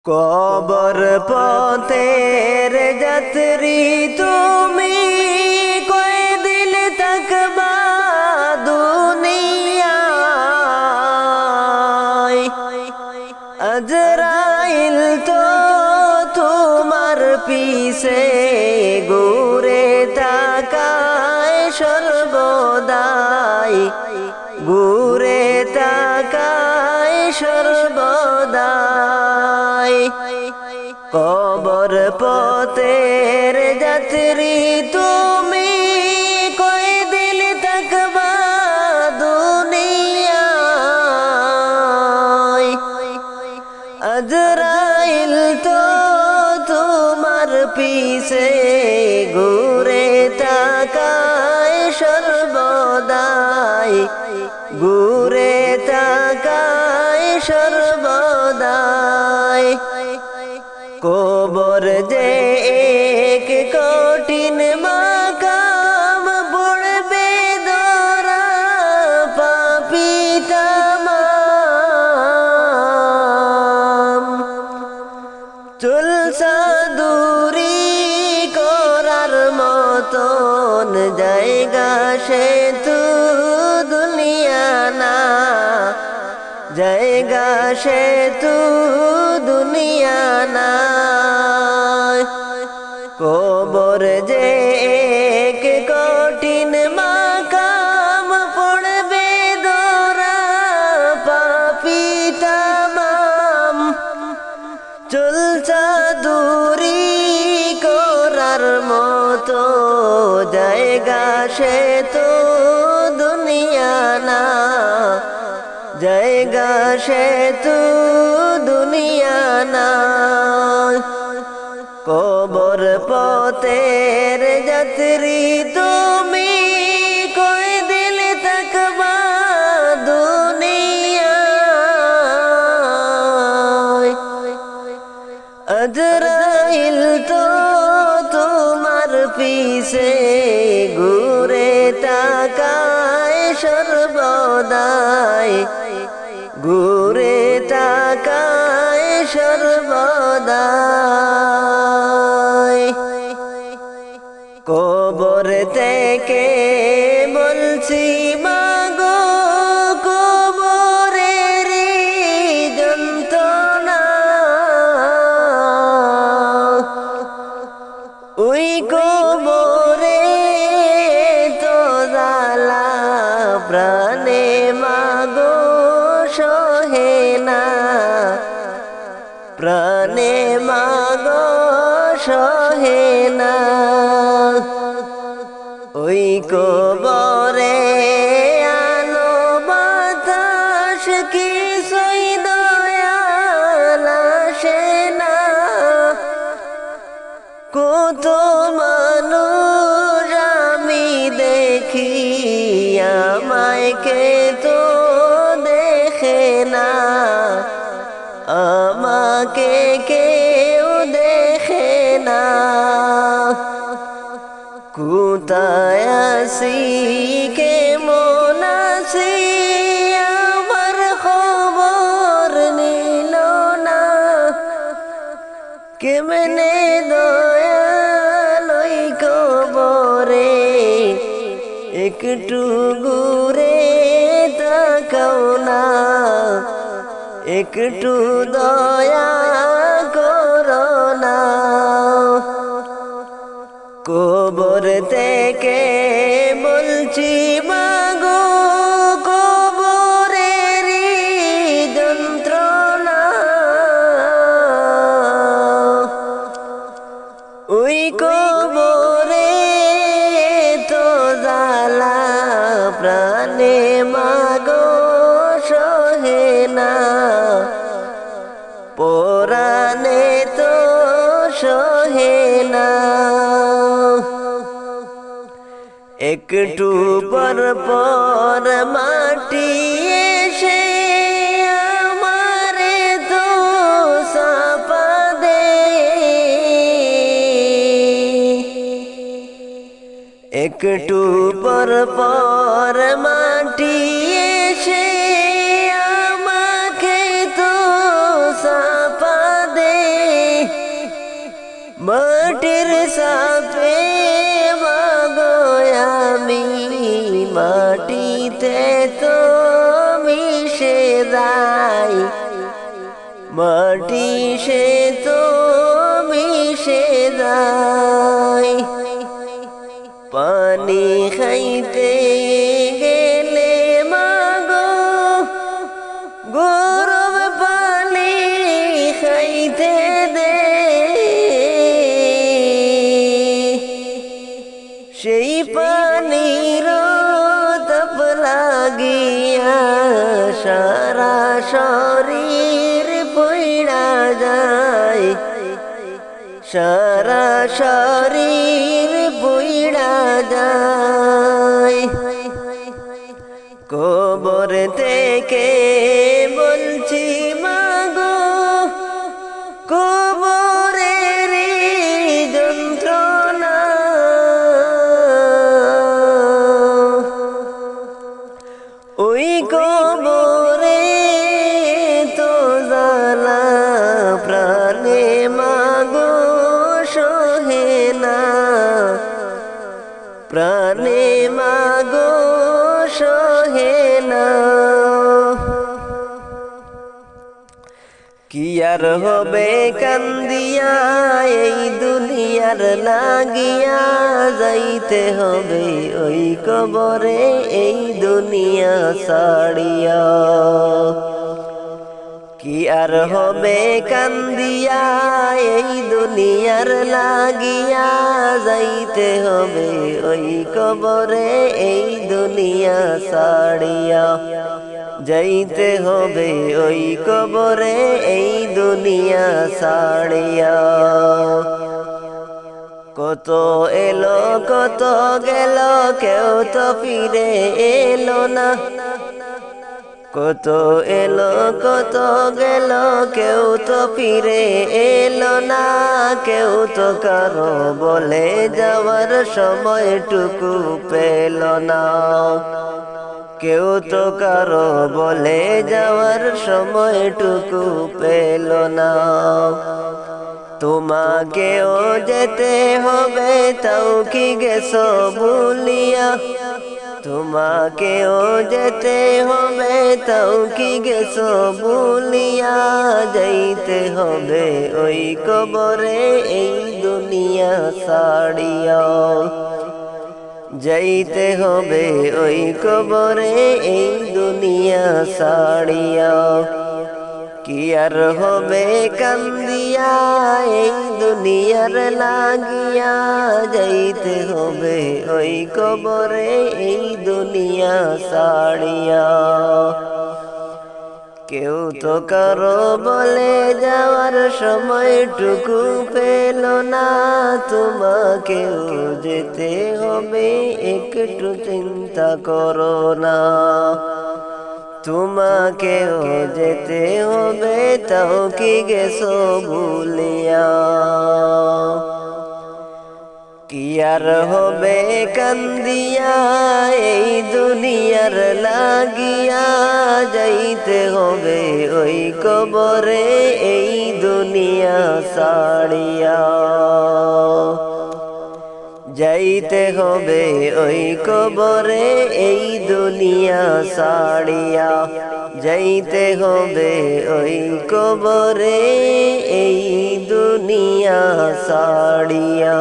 কবর পথের যাত্রী তুমি, কয়দিন থাকবা দুনিয়ায়। আজরাইল তো তোমার পিছে ঘুরে তাকায় সর্বদাই, ঘুরে তাকায় সর্বদাই। কবর পথের যাত্রী তুমি, কয়দিন থাকবা দুনিয়ায়। আজরাইল তো তোমার পিছে ঘুরে তাকায় সর্বদাই, ঘুরে তাকায় সর্বদাই। কবর যে এক কঠিন মাকাম, পড়বে ধরা পাপী তামাম। চুলসা দূরি করার মতন জায়গা সে তু দুনিয়া না, জায়গা সে তু দুনিয়া না। কবর যে এক কঠিন মাকাম, পড়বে ধরা পাপী তামাম। চলছা দূরি করার মতো জায়গা সে তো দুনিয়া না, জায়গা সে তো দুনিয়া না। কবর পথের যাত্রী তুমি, কয়দিন থাকবা দুনিয়ায়। আজরাইল তো তোমার পিছে ঘুরে তাকায় সর্বদাই, ঘুরে তাকায় সর্বদাই। কবর থেকে বলছি মাগো, কবরের যন্ত্রণা। ওই কবরে তো জ্বালা প্রাণে মাগো সহে না, প্রাণে মাগো সহে না। ওই কবরে আলো বাতাস কিছুই দয়াল আসে না। কত মানুষ আমি দেখি, আমায় কে তো দেখে না, আমাকে কেউ দেখে না। কোথায় আছি কেমন আছি, আমার খবর নিল না। কেমনে দয়াল ওই কবরে একটু ঘুরে তাকাও না, একটু দয়া করো না। কবর থেকে বলছি মাগো, কবরের যন্ত্রণা। ওই কবরে তো জ্বালা প্রাণে মাগো সহে না, পরাণে তো সহে না। একটু পর পর মাটি এসে আমারে তো চাপা দে। একটু পর পর মাটি এসে আমাকে তো চাপা দে। সাপে মাগো আমি মাটিতে তো মিশে যাই, মাটি সে তো মিশে যায়। পানি খাইতে গেলে মাগো গরম পানি খাইতে দে, সেই পানির তাপ লাগিয়া সারা শরীর পুইড়া যায়, সারা শরীর পুইড়া যায়। কবর থেকে বলছি মাগো কবরের যন্ত্রণা, ওই কবরে তো জ্বালা প্রাণে মাগো সহে না, প্রাণে মাগো সহে না। কি আর হবে কান্দিয়া এই দুনিয়ার লাগিয়া, যাইতে হবে ওই কবরে এই দুনিয়া ছাড়িয়া। কি আর হবে কান্দিয়া এই দুনিয়ার লাগিয়া, যাইতে হবে ওই কবরে এই দুনিয়া ছাড়িয়া, যাইতে হবে ওই কবরে এই দুনিয়া ছাড়িয়া। কত এলো কত গেল কেউ তো ফিরে এলো না, কত এলো কত গেল কেউ তো ফিরে এলো না, কেউ তো কারো বলে যাওয়ার সময়টুকু পেল না, কেউ তো কারো বলে যাওয়ার সময়টুকু পেল না। তোমাকেও যেতে হবে তাও কি গেছো ভুলিয়া, তোমাকেও যেতে হবে তাও কি গেছো ভুলিয়া, যাইতে হবে ওই কবরে এই দুনিয়া ছাড়িয়া, যাইতে হবে ওই কবরে এই দুনিয়া ছাড়িয়া। কি আর হবে কান্দিয়া এই দুনিয়ার লাগিয়া, যাইতে হবে ওই কবরে এই দুনিয়া ছাড়িয়া। কেউ তো কারো বলে যাওয়ার সময়টুকু পেল না, তোমাকেও যেতে হবে একটু চিন্তা করো না, তোমাকেও যেতে হবে তাও কি গেছো ভুলিয়া। কি আর হবে কান্দিয়া এই দুনিয়ার লাগিয়া, যাইতে হবে ওই কবরে এই দুনিয়া ছাড়িয়া, যাইতে হবে ওই কবরে এই দুনিয়া ছাড়িয়া, যাইতে হবে ওই কবরে এই দুনিয়া ছাড়িয়া।